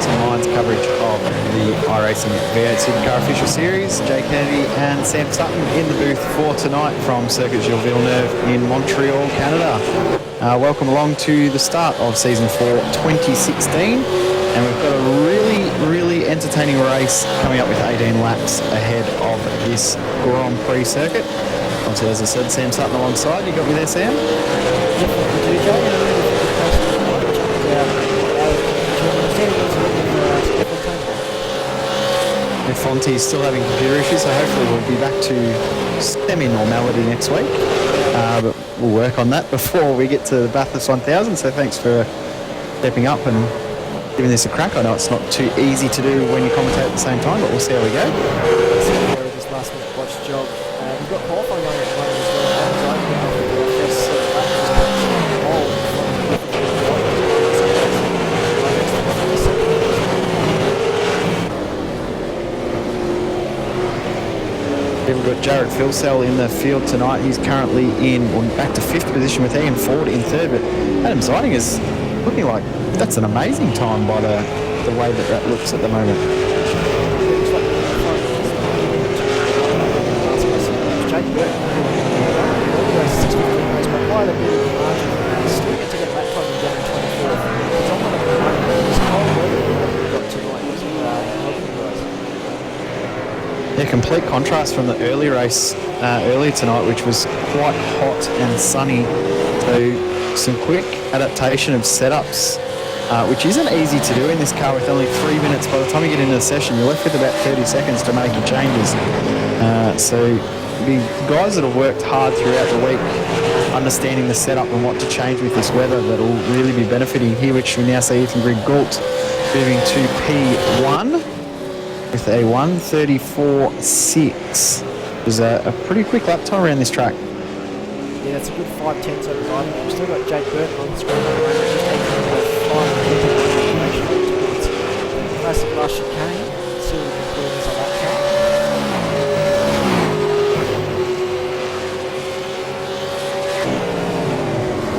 Hearts and Minds coverage of the iRacing V8 Supercar official series. Jay Kennedy and Sam Sutton in the booth for tonight from Circuit Gilles Villeneuve in Montreal, Canada. Welcome along to the start of Season 4 2016. And we've got a really entertaining race coming up with 18 laps ahead of this Grand Prix circuit. Obviously, as I said, Sam Sutton alongside. You got me there, Sam? Yep, I do, Joe. Fonte's still having computer issues, so hopefully we'll be back to semi-normality next week. But we'll work on that before we get to the Bathurst 1000, so thanks for stepping up and giving this a crack. I know it's not too easy to do when you commentate at the same time, but we'll see how we go. This last minute watch job. We've got qualifying going at the moment as Then we've got Jared Filsell in the field tonight. He's currently back to 5th position with Ian Ford in 3rd, but Adam Siding is looking like that's an amazing time by the way that looks at the moment. Yeah, complete contrast from the early race earlier tonight, which was quite hot and sunny. So some quick adaptation of setups, which isn't easy to do in this car with only 3 minutes. By the time you get into the session, you're left with about 30 seconds to make your changes. So the guys that have worked hard throughout the week, understanding the setup and what to change with this weather, that will really be benefiting here, which we now see Ethan Grigg-Gault moving to P1. With a 1:34.6. It was a pretty quick lap time around this track. Yeah, that's a good 5/10 over time. We've still got Jake Burton on the screen at the moment, just taking the classic last chicane. See what we can put on that car.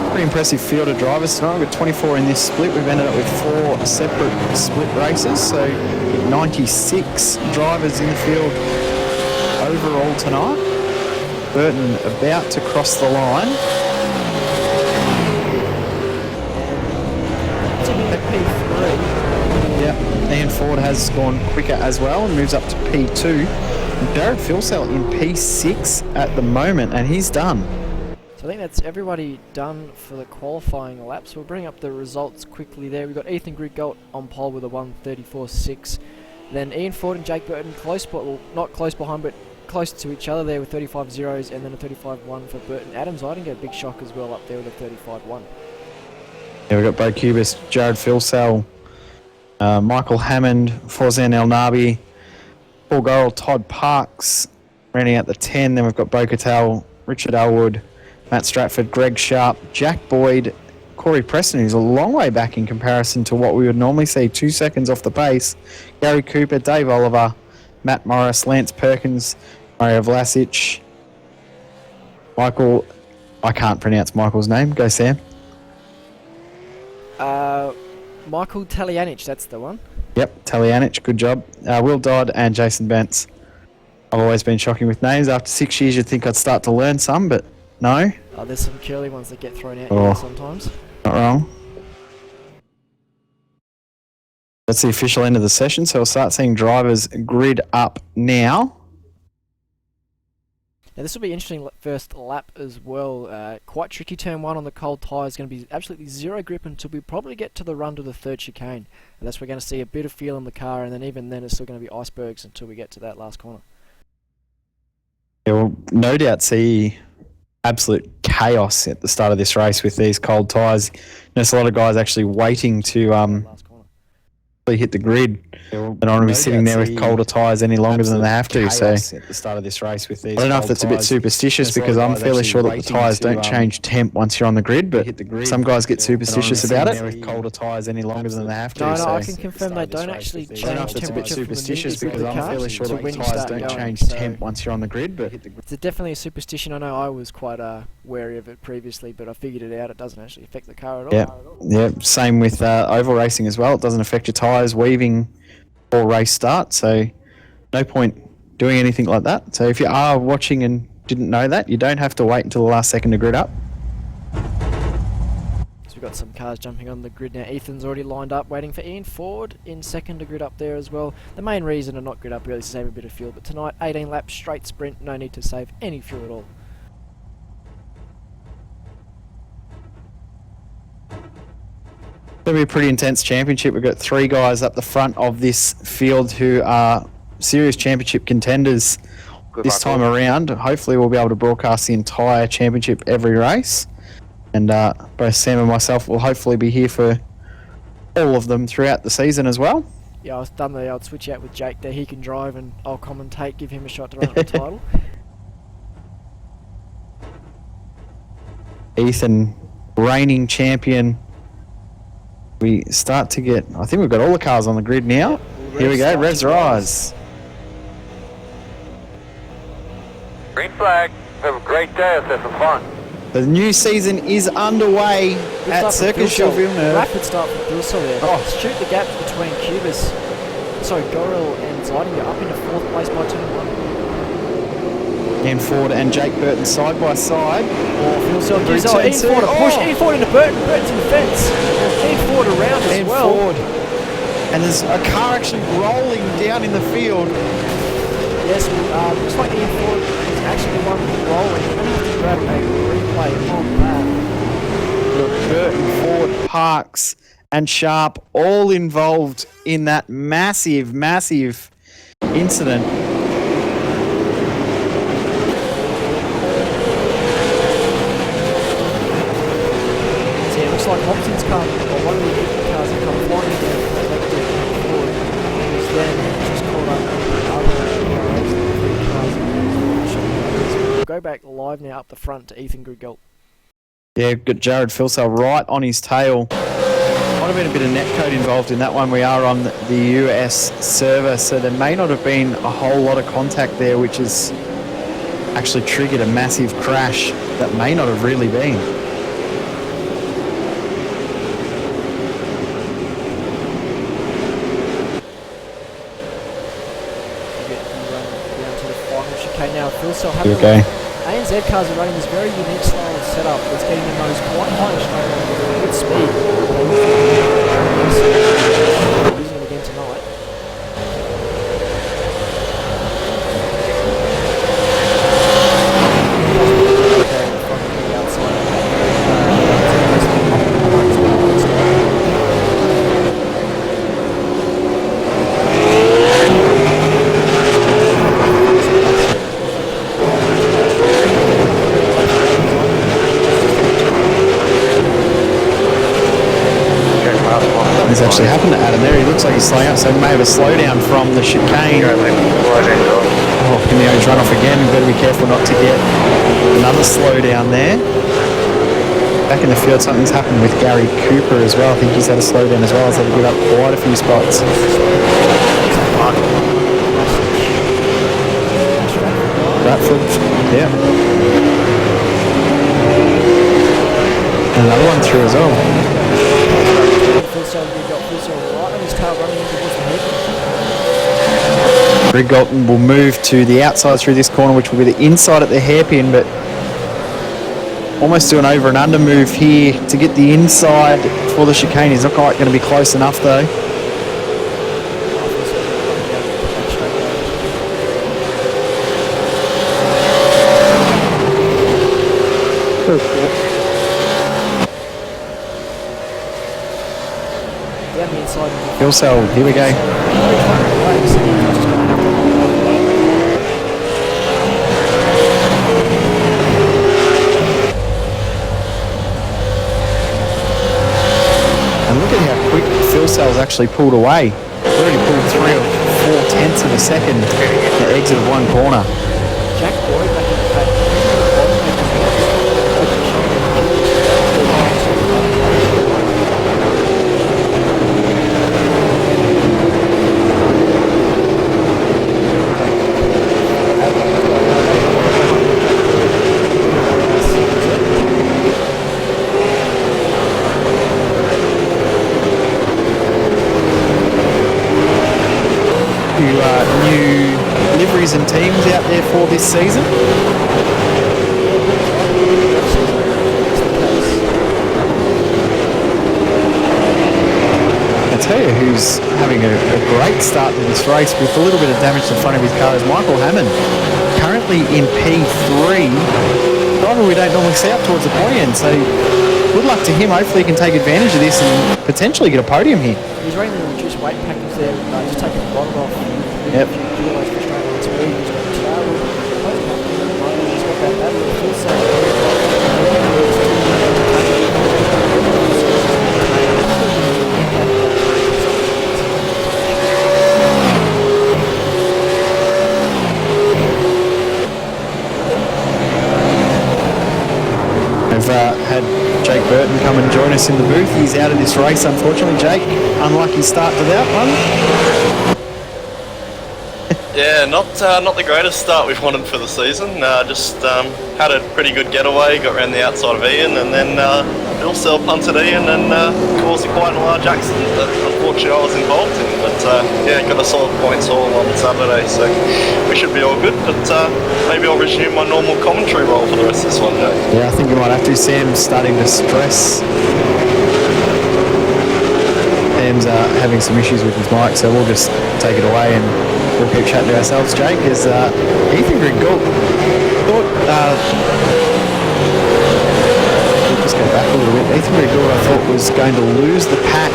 Pretty impressive field of drivers tonight. We've got 24 in this split. We've ended up with 4 separate split races, so 96 drivers in the field overall tonight. Burton about to cross the line. Yep, Ian Ford has gone quicker as well and moves up to P2. And Jared Filsell in P6 at the moment, and he's done. So I think that's everybody done for the qualifying laps. We'll bring up the results quickly there. We've got Ethan Grigg-Gault on pole with a 1:34.6. Then Ian Ford and Jake Burton close, well, not close behind, but close to each other there with 35 zeros, and then a 35.1 for Burton. Adam Siding got a big shock as well up there with a 35.1. Yeah, we've got Bo Cubis, Jared Filsell, Michael Hammond, Forzan El Nabi, Paul Gorrell, Todd Parks, rounding out the 10. Then we've got Bo Cattell, Richard Elwood, Matt Stratford, Greg Sharp, Jack Boyd, Corey Preston, who's a long way back in comparison to what we would normally see, 2 seconds off the pace. Gary Cooper, Dave Oliver, Matt Morris, Lance Perkins, Mario Vlasic, Michael, I can't pronounce Michael's name. Go, Sam. Michael Talianic, that's the one. Yep, Talianic, good job. Will Dodd and Jason Bentz. I've always been shocking with names. After 6 years, you'd think I'd start to learn some, but no. Oh, there's some curly ones that get thrown out here sometimes. Not wrong. That's the official end of the session, so we'll start seeing drivers grid up now. Now this will be interesting first lap as well. Quite tricky turn 1 on the cold tyres. Going to be absolutely zero grip until we probably get to the run to the 3rd chicane. And that's where we're going to see a bit of feel in the car, and then even then it's still going to be icebergs until we get to that last corner. Yeah, we'll no doubt see absolute chaos at the start of this race with these cold tyres. There's a lot of guys actually waiting to hit the grid. They don't want to be sitting there with colder tyres any longer than they have to. So at the start of this race with these, I don't know if that's a bit superstitious, because I'm fairly sure that the tyres don't change temp once you're on the grid, but some guys get superstitious about it. With colder tyres any longer than they have to. No, I can confirm they don't actually change temperature. I don't know if that's a bit superstitious, because I'm fairly sure that the tyres don't change temp once you're on the grid, but it's definitely a superstition. I know I was quite wary of it previously, but I figured it out. It doesn't actually affect the car at all. Yeah, same with oval racing as well. It doesn't affect your tyres tyres weaving before race start, so no point doing anything like that. So if you are watching and didn't know that, you don't have to wait until the last second to grid up. So we've got some cars jumping on the grid now. Ethan's already lined up, waiting for Ian Ford in second to grid up there as well. The main reason to not grid up really is to save a bit of fuel, but tonight 18 laps straight sprint, no need to save any fuel at all. It'll be a pretty intense championship. We've got 3 guys up the front of this field who are serious championship contenders this time around. Hopefully we'll be able to broadcast the entire championship every race. And both Sam and myself will hopefully be here for all of them throughout the season as well. Yeah, I was done there. I'll switch out with Jake there. He can drive and I'll commentate, give him a shot to run up the title. Ethan, reigning champion. We start to get, I think we've got all the cars on the grid now. Yep, here we go, Revs Rise. Green flag. Have a great day. Let's have some fun. The new season is underway at Circus de Villeneuve. Rapid start from Philsell there. Oh. Shoot the gap between Gorel and Zeidinger up into 4th place by turn 1. Ian Ford and Jake Burton side by side. Philsell gives Ian Ford a push. Ian Ford into Burton. Burton's in the fence. Ian Ford around as Ian well. Ford. And there's a car actually rolling down in the field. Yes, looks like Ian Ford is actually the one rolling. I'm going to have to grab a replay on that. Look, Burton, Ford, Parks and Sharp all involved in that massive, massive incident. So it looks like Hobson's car, or one of the Ethan cars, have come flying down and collected Ian Ford. Who's then just caught up with the other cars and we'll go back live now up the front to Ethan Grigelt. Yeah, got Jared Philsell right on his tail. Might have been a bit of netcode involved in that one. We are on the US server, so there may not have been a whole lot of contact there, which has actually triggered a massive crash that may not have really been. Down to the final chicane now. Philsell Here we go. ANZ cars are running this very unique style of setup that's getting the nose quite high and straight on with good speed. Using it again tonight. This actually happened to Adam there. He looks like he's slowing up, so he may have a slowdown from the chicane. Oh, and now he's run off again. We've got to be careful not to get another slowdown there. Back in the field, something's happened with Gary Cooper as well. I think he's had a slowdown as well. He's had to give up quite a few spots. Bradford, yeah. And another one through as well. Greg Galton will move to the outside through this corner, which will be the inside at the hairpin, but almost do an over and under move here to get the inside for the chicane. He's not quite going to be close enough though. Philsell, here we go. And look at how quick Philsell's actually pulled away. Already pulled 3 or 4 tenths of a second at the exit of one corner. Jack Boyd back in the pack. few new liveries and teams out there for this season. I tell you who's having a great start to this race with a little bit of damage to the front of his car is Michael Hammond, currently in P3. Driver we don't normally see up towards the point end, so good luck to him. Hopefully he can take advantage of this and potentially get a podium here. He's running the reduced weight package there, just taking the bottom off. Yep. Kilos for straight line speed. He's got the tail, he's got that battery full We've had Jake Burton come and join us in the booth. He's out of this race, unfortunately. Jake, unlucky start to that one. Yeah, not the greatest start we've wanted for the season. Just had a pretty good getaway, got around the outside of Ian, and then Bill Cell punted Ian and caused quite a large accident that unfortunately I was involved in. But yeah, got a solid points haul on Saturday, so we should be all good. But maybe I'll resume my normal commentary role for the rest of this one day. Yeah, I think you might have to. Sam's starting to stress. Sam's having some issues with his mic, so we'll just take it away and we'll keep chatting to ourselves. Jake is Ethan Griggold thought we'll just go back a little bit. Ethan Griggold I thought was going to lose the pack.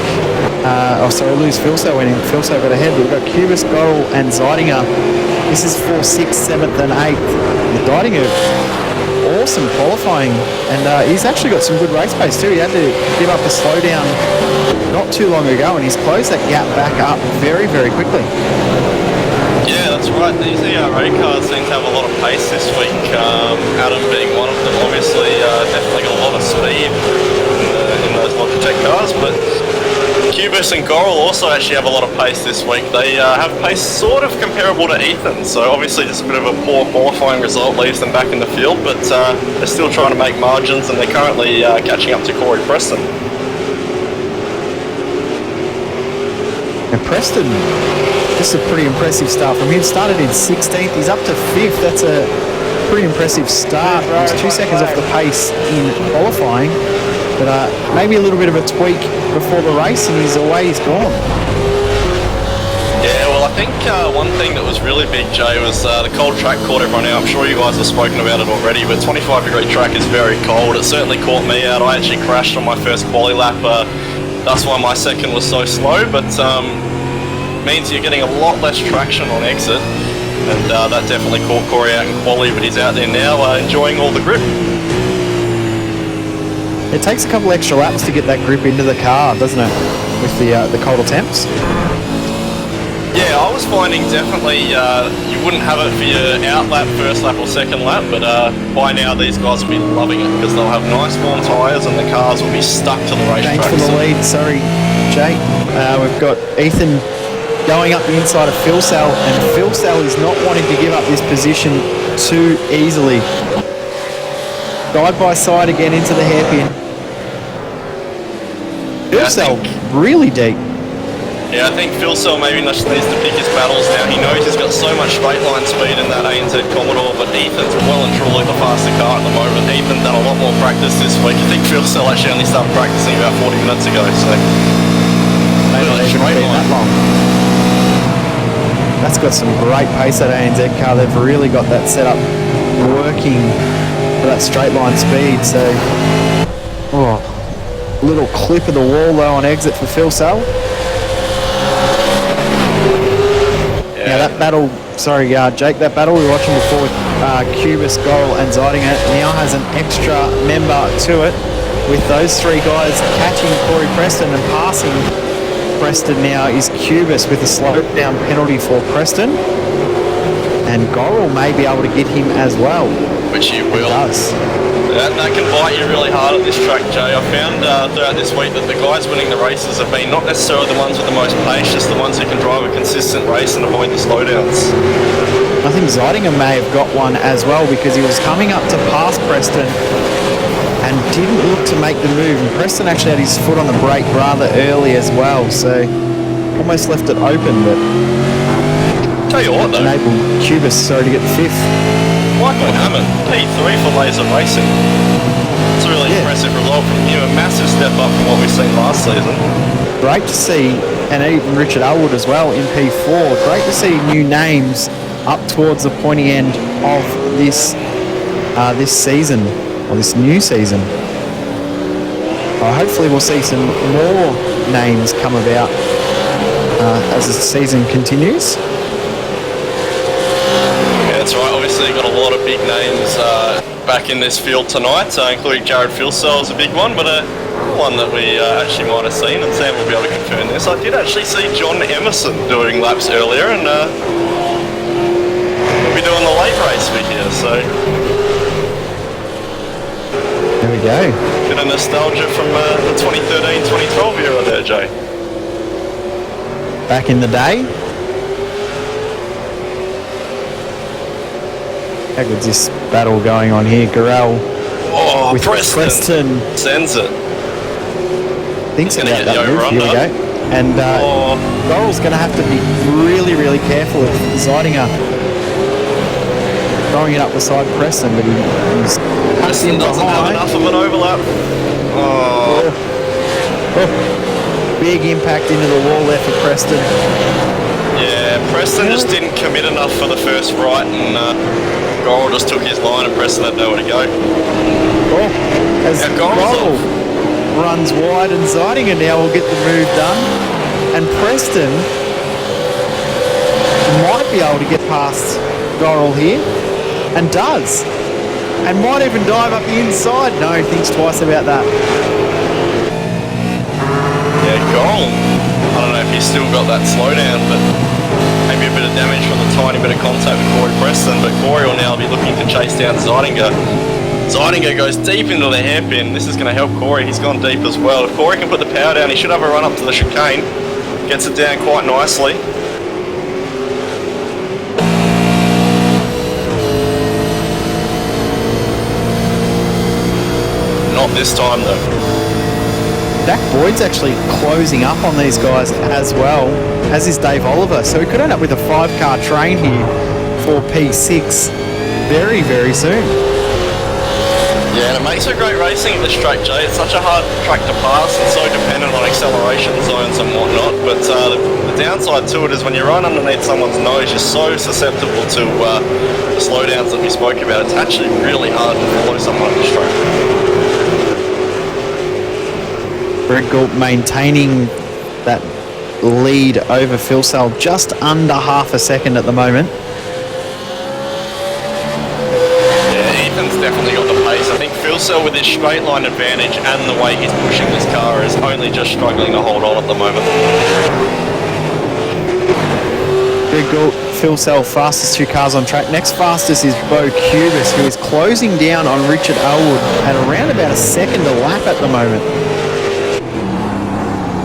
Lose Philso when Philso got ahead. We've got Cubis, Gorrell and Zeidinger. This is for 6th, 7th and 8th. Zeidinger, awesome qualifying, and he's actually got some good race pace too. He had to give up a slowdown not too long ago, and he's closed that gap back up very, very quickly. Yeah, that's right. These ERA cars seem to have a lot of pace this week. Adam being one of them, obviously, definitely got a lot of speed in those Logitech cars, but Cubis and Gorrell also actually have a lot of pace this week. They have pace sort of comparable to Ethan, so obviously just a bit of a poor qualifying result leaves them back in the field, but they're still trying to make margins, and they're currently catching up to Corey Preston. And Preston, this is a pretty impressive start from him. Started in 16th, he's up to 5th. That's a pretty impressive start. He's 2 seconds off the pace in qualifying, but maybe a little bit of a tweak before the race and he's away, he's gone. Yeah, well, I think one thing that was really big, Jay, was the cold track caught everyone out. I'm sure you guys have spoken about it already, but 25-degree track is very cold. It certainly caught me out. I actually crashed on my first quali lap. That's why my second was so slow, but means you're getting a lot less traction on exit, and that definitely caught Corey out in quali, but he's out there now enjoying all the grip. It takes a couple extra laps to get that grip into the car, doesn't it, with the colder temps? Yeah, I was finding definitely you wouldn't have it for your out lap, first lap or second lap, but by now these guys will be loving it because they'll have nice warm tyres and the cars will be stuck to the racetrack. Change for the lead, sorry, Jake. We've got Ethan going up the inside of Philsell, and Philsell is not wanting to give up this position too easily. Side by side again into the hairpin. Philsell really deep. Yeah, I think Philsell maybe just needs to pick his battles now. He knows he's got so much straight line speed in that ANZ Commodore, but Ethan's well and truly the faster car at the moment. Ethan done a lot more practice this week. I think Philsell actually only started practicing about 40 minutes ago, so May not even been that long. That's got some great pace, that ANZ car. They've really got that setup working for that straight line speed. So, little clip of the wall though on exit for Philsell. Yeah, that battle, Jake, that battle we were watching before with Cubis, Gorrell and Zeidinger now has an extra member to it, with those three guys catching Corey Preston and passing Preston now is Cubis with a slowdown penalty for Preston, and Gorrell may be able to get him as well. Which he will. It does. That can bite you really hard at this track, Jay. I found throughout this week that the guys winning the races have been not necessarily the ones with the most pace, just the ones who can drive a consistent race and avoid the slowdowns. I think Zeidinger may have got one as well, because he was coming up to pass Preston and didn't look to make the move, and Preston actually had his foot on the brake rather early as well, so almost left it open, but Tell you what though, enabled Cubis, sorry, to get the 5th. Michael Hammond, P3 for Laser Racing. It's a really impressive result from him, a massive step up from what we've seen last season. Great to see, and even Richard Elwood as well in P4. Great to see new names up towards the pointy end of this this season, or this new season. Hopefully we'll see some more names come about as the season continues. Yeah, that's right. Obviously, you've got a lot of big names back in this field tonight, including Jared Filsell is a big one, but one that we actually might have seen, and Sam will be able to confirm this. I did actually see John Emerson doing laps earlier, and we'll be doing the late race for here, so... There we go. Bit of nostalgia from the 2013-2012 era there, Jay. Back in the day. How good's this battle going on here? Gurrell with Preston. Sends it. Thinks about that move. Here we go. And Gorrell's going to have to be really, really careful of Zeidinger throwing it up beside Preston, but he's Preston doesn't have enough of an overlap. Big impact into the wall there for Preston. Yeah, Preston just didn't commit enough for the first right, and Gorrell just took his line, and Preston had nowhere to go. As Gorrell runs wide, and Zeidinger now will get the move done, and Preston might be able to get past Gorrell here, and does, and might even dive up the inside. No, he thinks twice about that. Yeah, Gorrell, I don't know if he's still got that slowdown, but maybe a bit of damage from the tiny bit of contact with Corey Preston, but Corey will now be looking to chase down Zeidinger. Zeidinger goes deep into the hairpin. This is going to help Corey. He's gone deep as well. If Corey can put the power down, he should have a run up to the chicane. Gets it down quite nicely. Not this time though. Dak Boyd's actually closing up on these guys as well, as is Dave Oliver. So we could end up with a 5-car train here for P6 very, very soon. Yeah, and it makes for great racing at this track, Jay. It's such a hard track to pass and so dependent on acceleration zones and whatnot. But the downside to it is when you're right underneath someone's nose, you're so susceptible to the slowdowns that we spoke about. It's actually really hard to follow someone at this track. Greg Galt maintaining that lead over Filsell, just under half a second at the moment. Yeah, Ethan's definitely got the pace. I think Filsell with his straight line advantage and the way he's pushing this car is only just struggling to hold on at the moment. Greg Galt, Filsell, fastest 2 cars on track. Next fastest is Bo Cubis, who is closing down on Richard Elwood at around about a second a lap at the moment.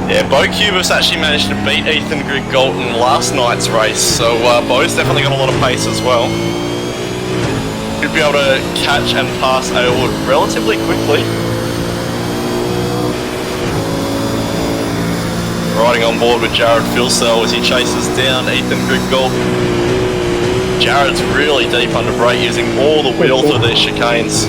Yeah, Bo Cubis actually managed to beat Ethan Greg Galt in last night's race, so Bo's definitely got a lot of pace as well. Should be able to catch and pass Elwood relatively quickly. Riding on board with Jared Filsell as he chases down Ethan Greg Galt. Jared's really deep under brake, using all the wheel through these chicanes.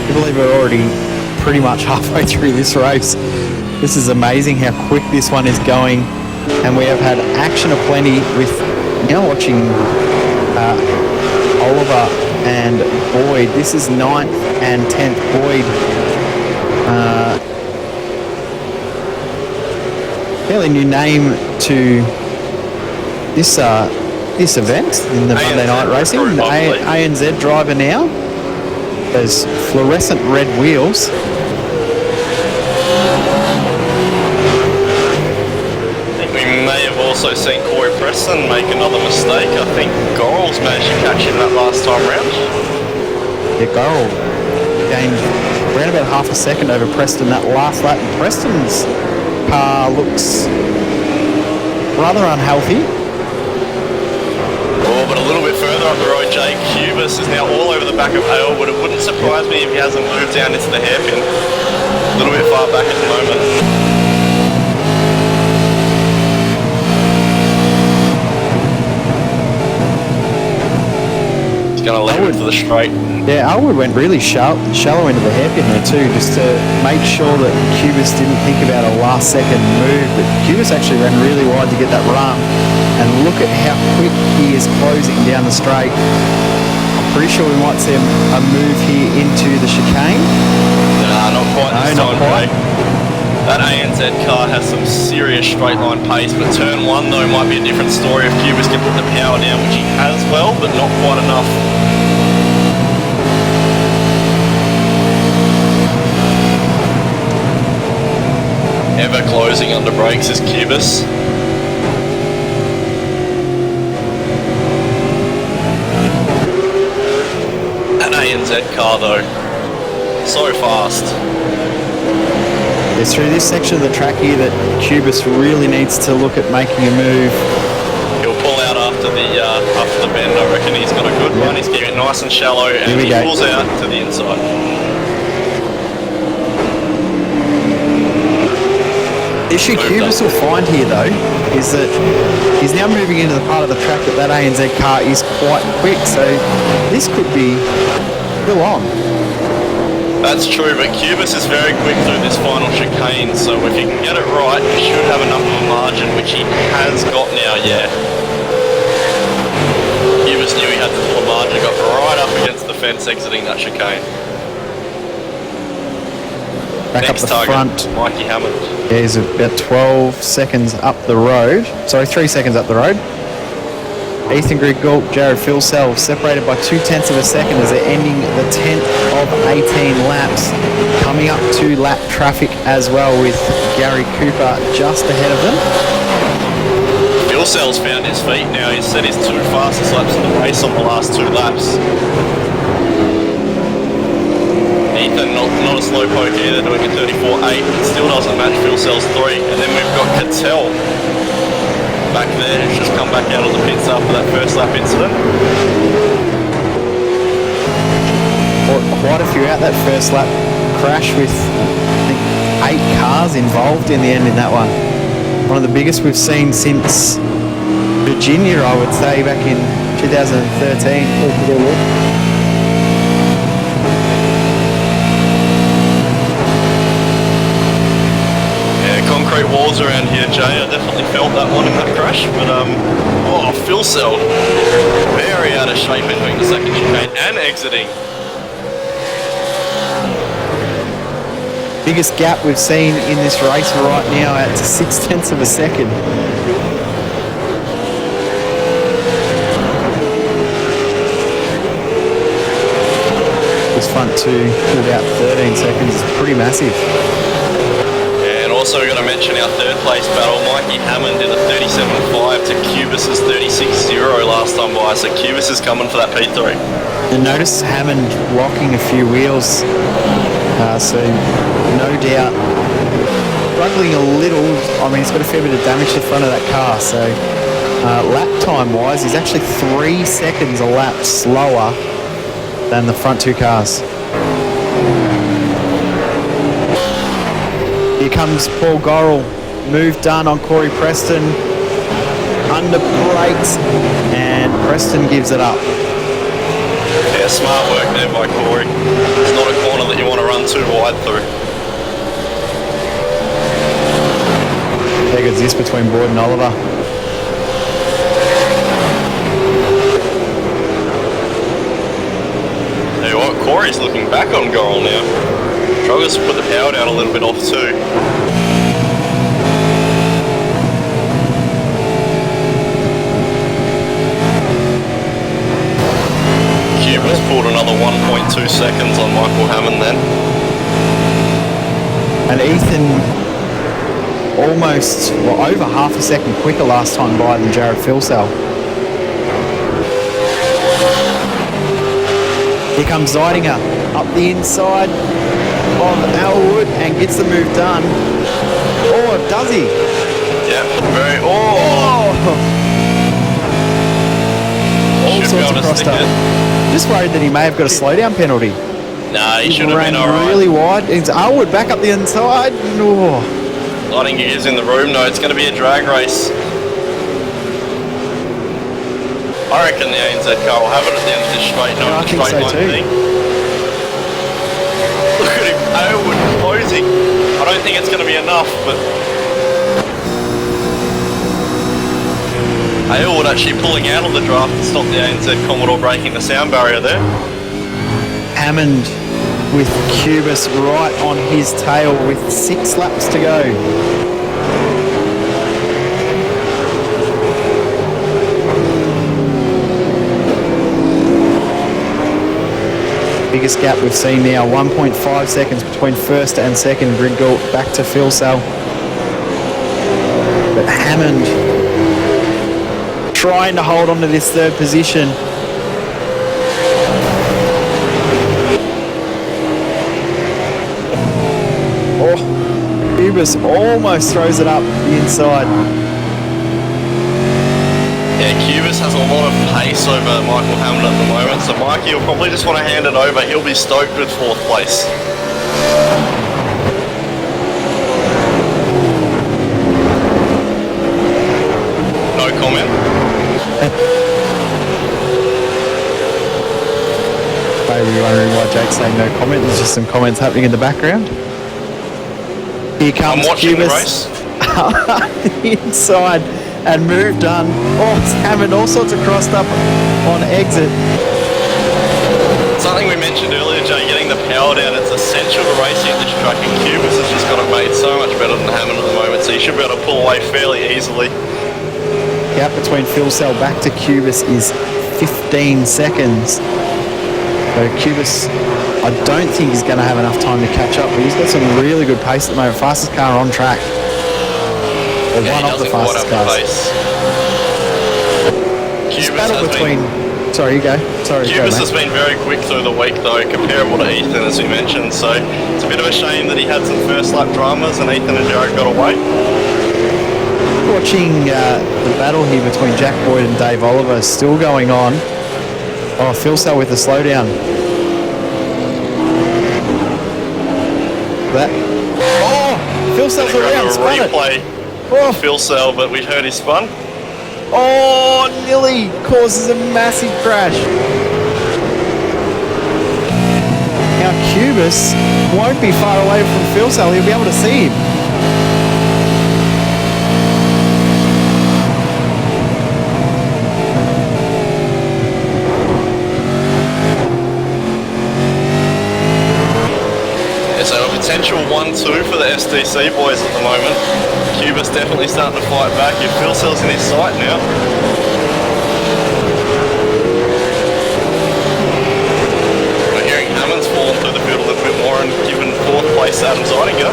I believe we're already pretty much halfway through this race. This is amazing how quick this one is going, and we have had action aplenty with now watching Oliver and Boyd. This is 9th and 10th. Boyd fairly new name to this event in the Monday night racing. The ANZ driver now. Those fluorescent red wheels. I think we may have also seen Corey Preston make another mistake. I think Gorrell's managed to catch him that last time round. Yeah, Gorrell gained around about half a second over Preston that last lap. Preston's car looks rather unhealthy. Oh, but a little bit further up the road, Jake. Cubis is now all over the back of Aylwood. It wouldn't surprise me if he hasn't moved down into the hairpin. A little bit far back at the moment. He's going to leave it for the straight. Yeah, Aylwood went really shallow into the hairpin there too, just to make sure that Cubis didn't think about a last second move. But Cubis actually ran really wide to get that run. And look at how quick he is closing down the straight. I'm pretty sure we might see a move here into the chicane. Nah, not quite this not time, quite. Craig. That ANZ car has some serious straight line pace, but turn one though might be a different story if Cubis can put the power down, which he has well, but not quite enough. Ever closing under brakes is Cubis. An ANZ car though, so fast. It's through this section of the track here that Cubis really needs to look at making a move. He'll pull out after the bend. I reckon he's got a good run. He's keeping it nice and shallow, and he pulls out to the inside. The issue Cubis will find here though is that he's now moving into the part of the track that ANZ car is quite quick, so this could be still on. That's true, but Cubis is very quick through this final chicane, so if he can get it right, he should have enough of a margin, which he has got now, yeah. Cubis knew he had to pull a margin, got right up against the fence exiting that chicane. Back Next up the target, front. Mikey Hammond. Yeah, he's about 12 seconds up the road. Sorry, 3 seconds up the road. Ethan Grigalt, Jared Filsell separated by 0.2 of a second as they're ending the 10th of 18 laps. Coming up to lap traffic as well with Gary Cooper just ahead of them. Filsell's found his feet now. He's set his 2 fastest laps in the race on the last 2 laps. Ethan, not a slow poke either, doing a 34.8. It still doesn't match Filsell's 3. And then we've got Cattell back there, who's just come back out of the pits after that first lap incident. Quite a few out that first lap crash with, I think, 8 cars involved in the end in that one. One of the biggest we've seen since Virginia, I would say, back in 2013. Concrete walls around here, Jay. I definitely felt that one in that crash, but oh, Filsell very out of shape entering the second chicane and exiting. Biggest gap we've seen in this race right now at 0.6 of a second. This front two to about 13 seconds is pretty massive. Also, we've got to mention our third place battle. Mikey Hammond in a 37.5 to Cubis's 36.0 last time by, so Cubis is coming for that P3. And notice Hammond locking a few wheels, so no doubt struggling a little. I mean, he's got a fair bit of damage to the front of that car, so lap time wise, he's actually 3 seconds a lap slower than the front 2 cars. Here comes Paul Gorrell. Move done on Corey Preston. Under brakes, and Preston gives it up. Yeah, smart work there by Corey. It's not a corner that you want to run too wide through. How good's this between Boyd and Oliver? Tell you what, Corey's looking back on Gorrell now. Struggles to put the power down a little bit off too. Cubis pulled another 1.2 seconds on Michael Hammond then. And Ethan almost, well, over half a second quicker last time by than Jared Filsell. Here comes Zeidinger up the inside of Aylwood and gets the move done. Oh, does he? Yeah, very. Oh! Should be sorts able of to crossed stick up. it. Just worried that he may have got a slowdown penalty. Nah, he should have Ran been alright. really wide. It's Elwood back up the inside. Oh. I think he is in the room though. It's going to be a drag race. I reckon the ANZ car will have it at the end of this straight, Yeah, I not think straight so line too. thing. Look at him, Elwood closing. I don't think it's going to be enough, but Elwood actually pulling out of the draft to stop the ANZ Commodore breaking the sound barrier there. Hammond with Cubis right on his tail with 6 laps to go. Biggest gap we've seen now, 1.5 seconds between first and second. Gridgalt back to Phil Sell. But Hammond trying to hold on to this third position. Oh, Cubis almost throws it up the inside. Yeah, Cubis has a lot of pace over Michael Hammond at the moment, so Mikey will probably just want to hand it over. He'll be stoked with 4th place. No comment. Maybe you're wondering why Jake's saying no comment. There's just some comments happening in the background. Here comes I'm watching the Cubis. race. The inside and move done. Oh, it's Hammond all sorts of crossed up on exit. Something we mentioned earlier, Jay, getting the power down, it's essential to racing at this track, and Cubis has just got it made so much better than Hammond at the moment, so you should be able to pull away fairly easily. Gap between Phil Sell back to Cubis is 15 seconds. So Cubis, I don't think he's going to have enough time to catch up, but he's got some really good pace at the moment. Fastest car on track. Or Yeah, one of the fastest cars. This battle between... Sorry, you go. Sorry, Cubis go, has been very quick through the week though, comparable to Ethan as we mentioned, so it's a bit of a shame that he had some first lap dramas and Ethan and Jared got away. Watching the battle here between Jack Boyd and Dave Oliver still going on. Oh, Phil Sell with the slowdown. That. Oh, Phil Sell's around, spun it. Replay Oh, Phil Sell, but we heard he spun. oh, nearly causes a massive crash. Now Cubis won't be far away from Phil Sell. He'll be able to see him. So a potential 1-2 for the SDC boys at the moment. Cubis definitely starting to fight back. If Phil Sell's in his sight now. We're hearing Hammond's fallen through the field a little bit more and given 4th place to Adam Zeidinger.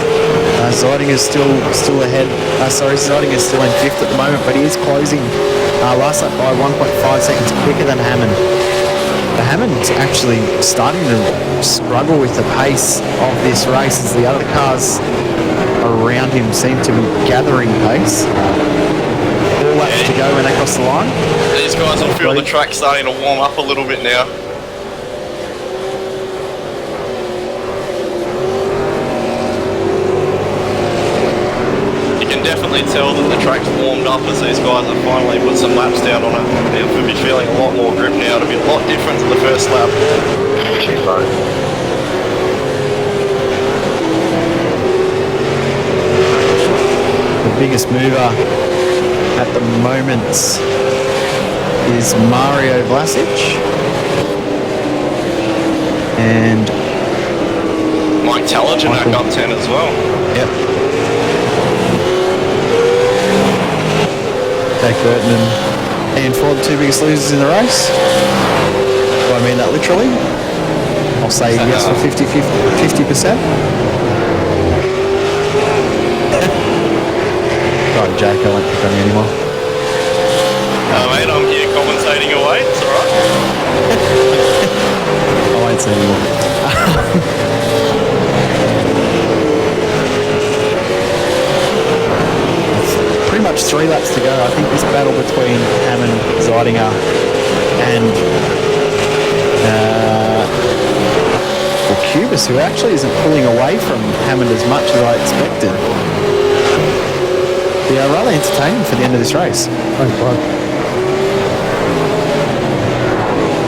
Zeidinger is still ahead. Zeidinger is still in 5th at the moment, but he is closing last lap by 1.5 seconds quicker than Hammond. But Hammond's actually starting to struggle with the pace of this race as the other cars around him seem to be gathering pace. 4 laps to go when they cross the line. These guys will feel the track starting to warm up a little bit now. You can definitely tell that the track's warmed up as these guys have finally put some laps down on it. They'll be feeling a lot more grip now. It'll be a lot different to the first lap. The biggest mover at the moment is Mario Vlasic. And Mike Tallagen back up 10 as well. yep. Jake Burton and Ian Ford, the 2 biggest losers in the race. Do I mean that literally? I'll say yes for 50%. Sorry, Jake, I won't pick on you anymore. Mate, I'm here commentating away. It's alright. I won't say anymore. Pretty much 3 laps to go. I think this battle between Hammond, Zeidinger and and Cubis, who actually isn't pulling away from Hammond as much as I expected. They are rather entertaining for the end of this race.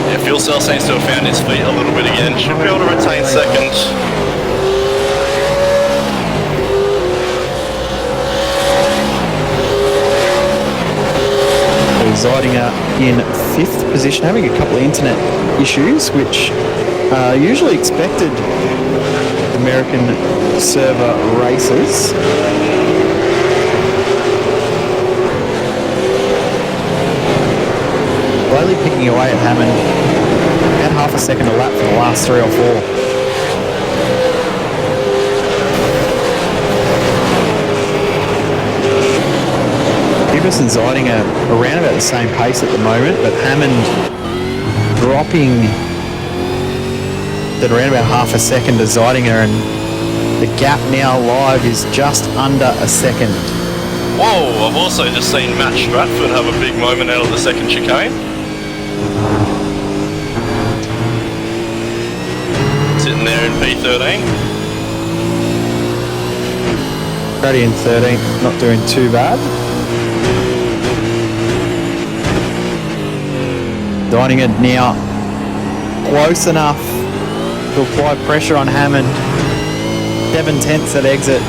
Yeah, Fuel Cell seems to have found his feet a little bit again. Should be able to retain second. Zeidinger in 5th position, having a couple of internet issues, which are usually expected with American server races. Slowly picking away at Hammond, about half a second a lap for the last 3 or 4. Cubis and Zeidinger around about the same pace at the moment, but Hammond dropping at around about half a second to Zeidinger, and the gap now live is just under a second. Whoa, I've also just seen Matt Stratford have a big moment out of the second chicane. Sitting there in P13. Brady in 13th, not doing too bad. Zeidinger now close enough to apply pressure on Hammond. 7/10 at exit.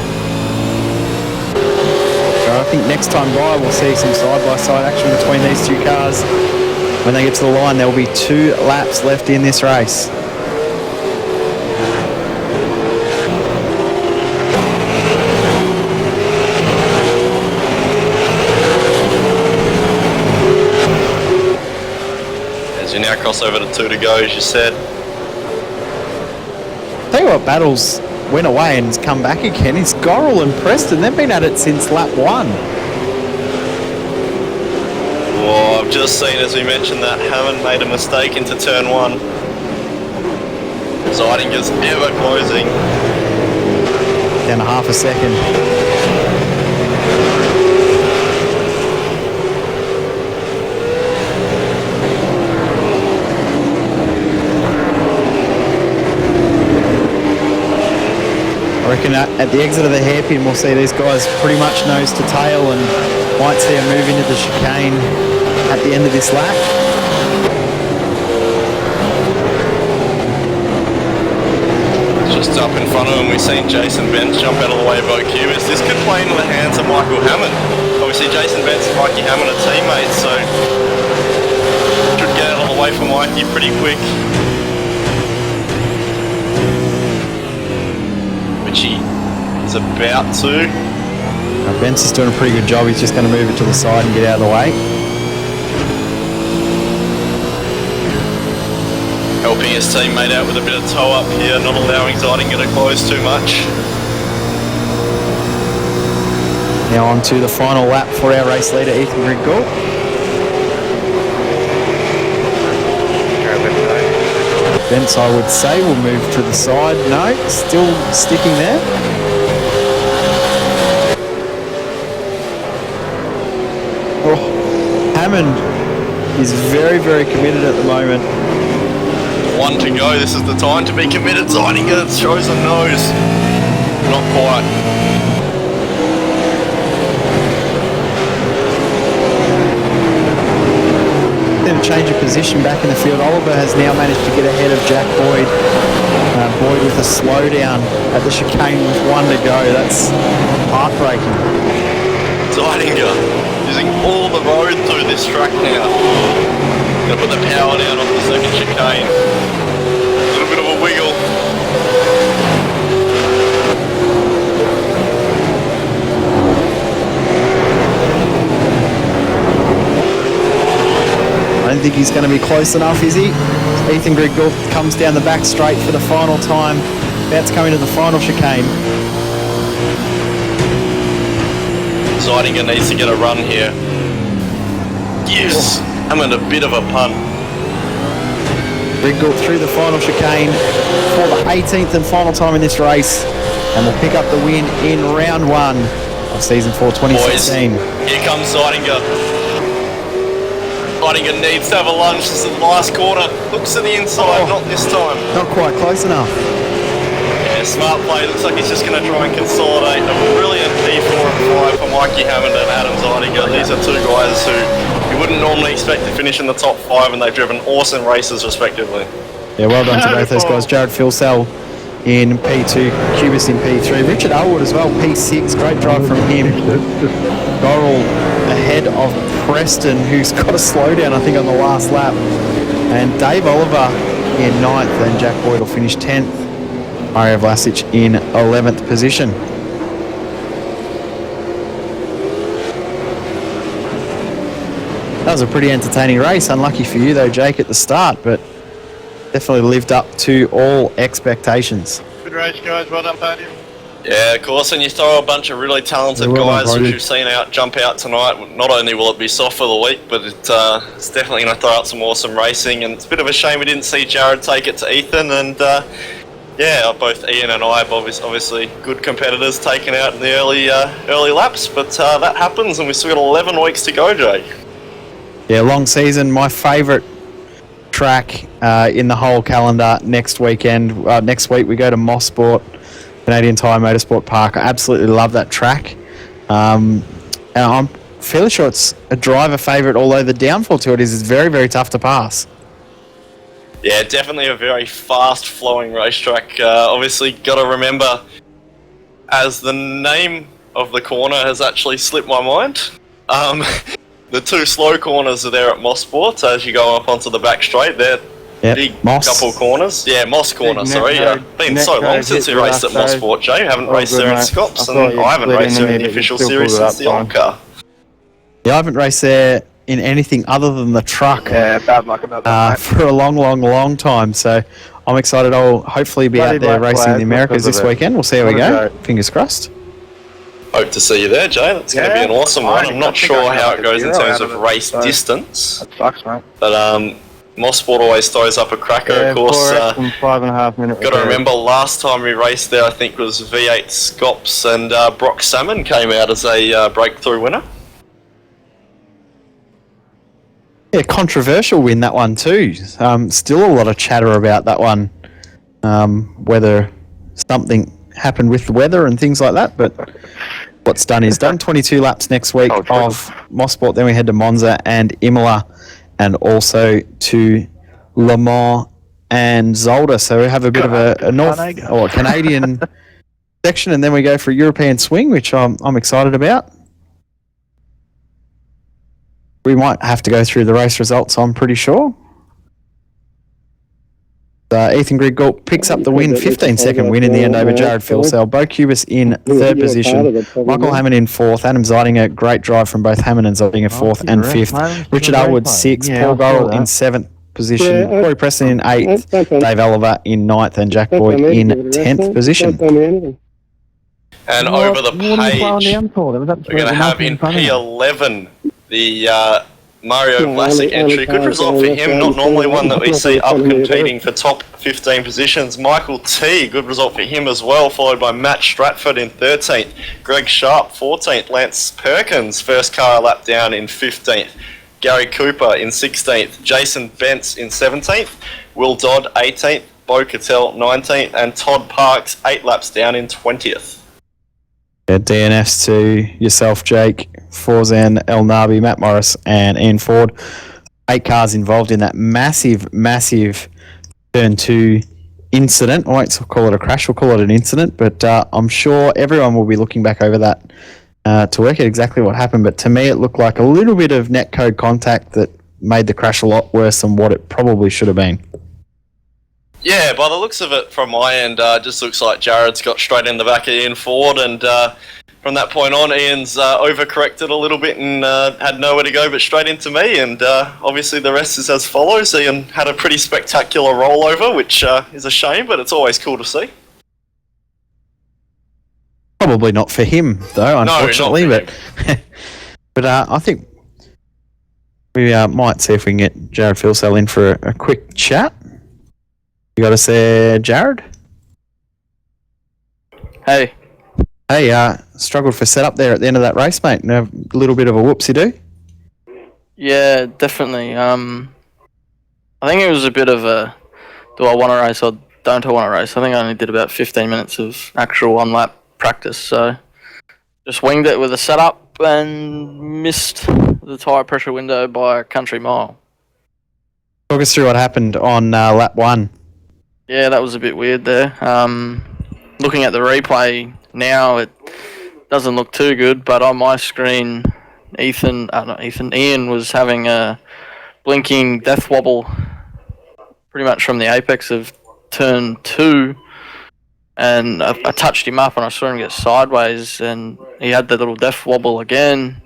So I think next time by we'll see some side-by-side action between these two cars. When they get to the line, there will be 2 laps left in this race. As you now cross over to 2 to go, as you said. Tell you what, Battles went away and has come back again. It's Gorrell and Preston. They've been at it since lap 1. Well, I've just seen, as we mentioned, that Hammond made a mistake into turn 1. Zeidinger's ever closing. Down to half a second. I reckon at the exit of the hairpin we'll see these guys pretty much nose to tail, and might see a move into the chicane at the end of this lap. Just up in front of him, we've seen Jason Benz jump out of the way of Cubis. This could play into the hands of Michael Hammond. Obviously Jason Benz and Mikey Hammond are teammates, so should get out of the way for Mikey pretty quick. Which he is about to. Benz is doing a pretty good job. He's just going to move it to the side and get out of the way. Helping his teammate out with a bit of toe up here, not allowing Zeidinger to close too much. Now on to the final lap for our race leader, Ethan Ridgall. Benz, I would say, will move to the side. No, still sticking there. Oh, Hammond is very, very committed at the moment. 1 to go, this is the time to be committed. Zeidinger shows a nose. Not quite. Then a change of position back in the field. Oliver has now managed to get ahead of Jack Boyd. Boyd with a slowdown at the chicane with 1 to go. That's heartbreaking. Zeidinger using all the road through this track now. Gonna put the power down off the second chicane. A little bit of a wiggle. I don't think he's going to be close enough, is he? Ethan Ridgall comes down the back straight for the final time. About to come into the final chicane. Zeidinger needs to get a run here. Yes! I'm in a bit of a punt. Ridgall through the final chicane for the 18th and final time in this race, and will pick up the win in round 1 of season 4 2016. Boys, here comes Zeidinger. Zidinger needs to have a lunge. This is the last corner. Looks to the inside, not this time. Not quite close enough. Yeah, smart play. Looks like he's just going to try and consolidate. A brilliant P4 and 5 for Mikey Hammond and Adam Zidinger. These are two guys who you wouldn't normally expect to finish in the top 5, and they've driven awesome races respectively. Yeah, well done to both those guys. Jared Filsell in P2, Cubis in P3, Richard Elwood as well, P6, great drive from him. Gorrell ahead of Preston, who's got a slowdown, I think, on the last lap. And Dave Oliver in 9th, and Jack Boyd will finish 10th. Mario Vlasic in 11th position. That was a pretty entertaining race. Unlucky for you though, Jake, at the start, but definitely lived up to all expectations. Good race, guys. Well done, podium. Yeah, of course, and you throw a bunch of really talented guys who you've seen jump out tonight. Not only will it be soft for the week, but it's definitely going to throw out some awesome racing. And it's a bit of a shame we didn't see Jared take it to Ethan. And yeah, both Ian and I have obviously good competitors taken out in the early laps. But that happens, and we've still got 11 weeks to go, Jake. Yeah, long season. My favourite track in the whole calendar next weekend. Next week we go to Mosport, Canadian Tire Motorsport Park. I absolutely love that track. And I'm fairly sure it's a driver favourite, although the downfall to it is it's very, very tough to pass. Yeah, definitely a very fast-flowing racetrack. Obviously, got to remember, as the name of the corner has actually slipped my mind, the two slow corners are there at Mosport as you go up onto the back straight. They're big Moss. couple corners. Yeah, Moss corner, sorry. Been so long since we raced at Mosport, Jay. Haven't raced there in Scops, and I haven't raced there in the official series since the old car. Yeah, I haven't raced there in anything other than the truck Bad luck about that. for a long time. So I'm excited. I'll hopefully be out there racing in the Americas this weekend. We'll see how we go. Fingers crossed. Hope to see you there, Jay. That's going to be an awesome one. I'm not sure how it goes in terms of race distance. That sucks, mate. But Mosport always throws up a cracker, of course. 5.5 minutes. Got to remember, last time we raced there, I think was V8 Scops, and Brock Salmon came out as a breakthrough winner. Yeah, controversial win, that one too. Still a lot of chatter about that one, whether something happened with the weather and things like that, but what's done is done. 22 laps next week of Mosport, then we head to Monza and Imola, and also to Le Mans and Zolder. So we have a bit of a North or Canadian section, and then we go for a European swing, which I'm excited about. We might have to go through the race results, I'm pretty sure. Ethan Grigalt picks up the win, 15-second win in the end over Jared Filsell. Bo Cubis in 3rd position. Michael Hammond in 4th. Adam Zidinger, great drive from both Hammond and Zidinger, 4th and 5th. Richard Elwood, 6th. Paul Gorrell in 7th position. Corey Preston in 8th. Dave Oliver in 9th. And Jack Boyd in 10th position. And over the page, we're going to have in P11 the Mario Vlasic entry. Good result for him, not normally one that we see up competing for top 15 positions. Michael T, good result for him as well, followed by Matt Stratford in 13th. Greg Sharp, 14th. Lance Perkins, first car lap down in 15th. Gary Cooper in 16th. Jason Bentz in 17th. Will Dodd, 18th. Bo Cattell, 19th. And Todd Parks, 8 laps down in 20th. Yeah, DNFs to yourself, Jake, Forzan, El Nabi, Matt Morris, and Ian Ford. 8 cars involved in that massive turn 2 incident. I won't call it a crash, we'll call it an incident, but I'm sure everyone will be looking back over that to work out exactly what happened. But to me, it looked like a little bit of netcode contact that made the crash a lot worse than what it probably should have been. Yeah, by the looks of it from my end, just looks like Jared's got straight in the back of Ian Ford, and from that point on, Ian's overcorrected a little bit and had nowhere to go but straight into me, and obviously the rest is as follows. Ian had a pretty spectacular rollover, which is a shame, but it's always cool to see. Probably not for him, though, unfortunately, but I think we might see if we can get Jared Filsell in for a quick chat. You got us there, Jared? Hey. Hey, struggled for setup there at the end of that race, mate. A little bit of a whoopsie-do. Yeah, definitely. I think it was a bit of a, do I want to race or don't I want to race? I think I only did about 15 minutes of actual on-lap practice, so just winged it with a setup and missed the tyre pressure window by a country mile. Talk us through what happened on lap 1. Yeah, that was a bit weird there. Looking at the replay now, it doesn't look too good, but on my screen, Ian was having a blinking death wobble pretty much from the apex of turn 2, and I touched him up and I saw him get sideways, and he had the little death wobble again,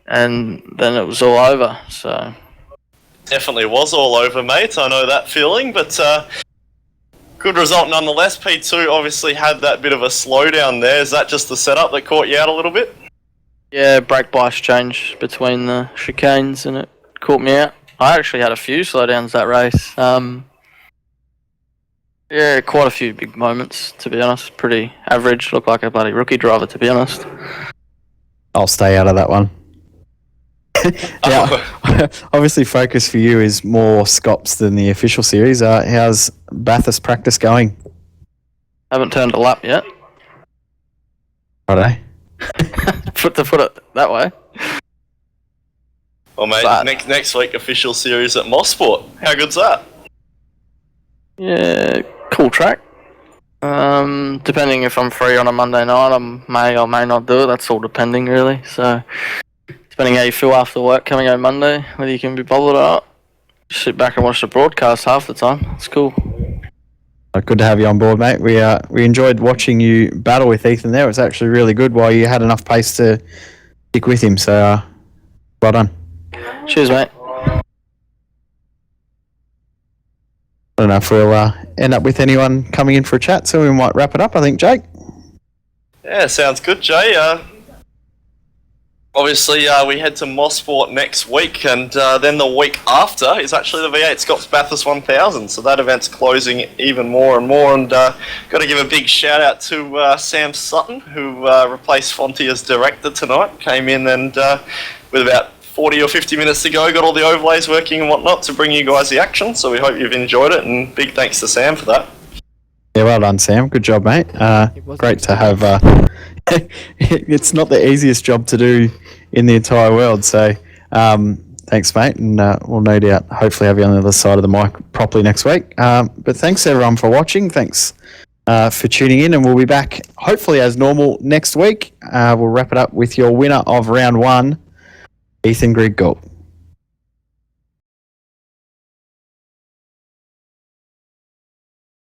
and then it was all over. So Definitely was all over, mate. I know that feeling, but good result nonetheless. P2 obviously had that bit of a slowdown there. Is that just the setup that caught you out a little bit? yeah, brake bias change between the chicanes, and it caught me out. I actually had a few slowdowns that race. Yeah, quite a few big moments, to be honest. Pretty average. Looked like a bloody rookie driver, to be honest. I'll stay out of that one. Yeah, obviously focus for you is more Scops than the official series. How's Bathurst practice going? Haven't turned a lap yet. Righto. To put it that way. Well, mate, But- next week official series at Mosport. How good's that? Yeah, cool track. Depending if I'm free on a Monday night, I may or may not do it. That's all depending, really. So, depending how you feel after work coming home Monday, whether you can be bothered or not. Just sit back and watch the broadcast half the time. It's cool. Good to have you on board, mate. We enjoyed watching you battle with Ethan there. It was actually really good while you had enough pace to stick with him. So, well done. Cheers, mate. I don't know if we'll end up with anyone coming in for a chat, so we might wrap it up, I think, Jake. Yeah, sounds good, Jay. Obviously, we head to Mosport next week, and then the week after is actually the V8 Scots Bathurst 1000, so that event's closing even more and more, and got to give a big shout out to Sam Sutton, who replaced Fonty as director tonight. Came in and with about 40 or 50 minutes to go, got all the overlays working and whatnot to bring you guys the action, so we hope you've enjoyed it, and big thanks to Sam for that. Yeah, well done, Sam. Good job, mate. Great to have... it's not the easiest job to do in the entire world, so thanks, mate, and we'll no doubt hopefully have you on the other side of the mic properly next week. But thanks, everyone, for watching. Thanks for tuning in, and we'll be back, hopefully, as normal next week. We'll wrap it up with your winner of round 1, Ethan Griggold.